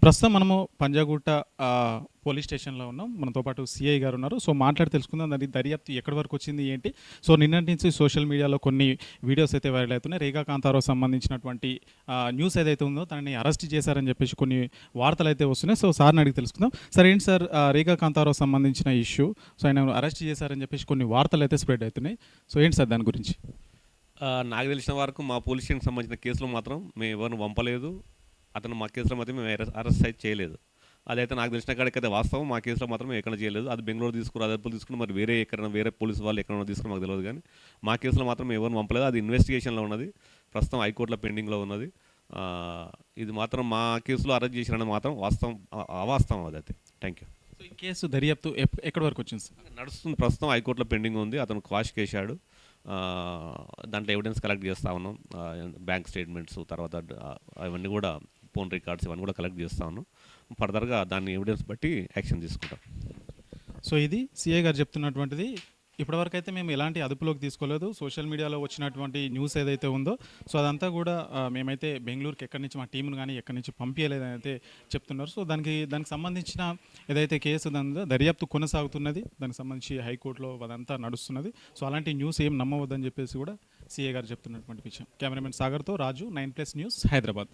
ప్రస్తుతం మనము పంజాగుట్ట పోలీస్ స్టేషన్లో ఉన్నాం. మనతో పాటు సిఐ గారు ఉన్నారు. సో మాట్లాడి తెలుసుకుందాం దాని దర్యాప్తు ఎక్కడి వరకు వచ్చింది ఏంటి. సో నిన్నటి నుంచి సోషల్ మీడియాలో కొన్ని వీడియోస్ అయితే వైరల్ అవుతున్నాయి. రేఖా కాంతారావు సంబంధించినటువంటి న్యూస్ ఏదైతే ఉందో తనని అరెస్ట్ చేశారని చెప్పేసి కొన్ని వార్తలు అయితే వస్తున్నాయి. సో సార్ని అడిగి తెలుసుకుందాం. సార్ ఏంటి సార్ రేఖా కాంతారావు సంబంధించిన ఇష్యూ, సో ఆయన అరెస్ట్ చేశారని చెప్పేసి కొన్ని వార్తలు అయితే స్ప్రెడ్ అవుతున్నాయి. సో ఏంటి సార్ దాని గురించి? నాకు తెలిసిన వరకు మా పోలీస్ స్టేషన్కి సంబంధించిన కేసులు మాత్రం మేము ఎవరిని పంపలేదు. అతను మా కేసులో మాత్రం మేము అరెస్ట్ అయితే చేయలేదు. అదైతే నాకు తెలిసిన కాడికైతే వాస్తవం. మా కేసులో మాత్రం మేము ఎక్కడ చేయలేదు. అది బెంగళూరు తీసుకుని అదర్పులు తీసుకుని మరి వేరే పోలీసు వాళ్ళు ఎక్కడైనా తీసుకుని మాకు తెలియదు. కానీ మా కేసులో మాత్రం మేము ఎవరిని పంపలేదు. అది ఇన్వెస్టిగేషన్లో ఉన్నది, ప్రస్తుతం హైకోర్టులో పెండింగ్లో ఉన్నది. ఇది మాత్రం మా కేసులో అరెస్ట్ చేసినని మాత్రం అవాస్తవం అదైతే. Thank you. సో ఈ కేసు దర్యాప్తు ఎక్కడి వరకు వచ్చింది సార్? నడుస్తుంది, ప్రస్తుతం హైకోర్టులో పెండింగ్ ఉంది. అతను క్వాష్ చేశాడు. దాంట్లో ఎవిడెన్స్ కలెక్ట్ చేస్తూ ఉన్నాం. బ్యాంక్ స్టేట్మెంట్స్, తర్వాత అవన్నీ కూడా ఫోన్ రికార్డ్స్ ఇవన్నీ కూడా కలెక్ట్ చేస్తూ ఉన్నాం. ఫర్దర్గా దాన్ని ఎవిడెన్స్ బట్టి యాక్షన్ తీసుకుంటాం. సో ఇది సిఐ గారు చెప్తున్నటువంటిది. ఇప్పటివరకు అయితే మేము ఎలాంటి అదుపులోకి తీసుకోలేదు. సోషల్ మీడియాలో వచ్చినటువంటి న్యూస్ ఏదైతే ఉందో సో అదంతా కూడా మేమైతే బెంగళూరుకి ఎక్కడి నుంచి మా టీంను కానీ ఎక్కడి నుంచి పంపించలేదని అయితే చెప్తున్నారు. సో దానికి సంబంధించిన ఏదైతే కేసు ఉందో దర్యాప్తు కొనసాగుతున్నది. దానికి సంబంధించి హైకోర్టులో అదంతా నడుస్తున్నది. సో అలాంటి న్యూస్ ఏం నమ్మవద్దని చెప్పేసి కూడా సిఐ గారు చెప్తున్నటువంటి విషయం. కెమెరామెన్ సాగర్తో రాజు, 9+ న్యూస్, హైదరాబాద్.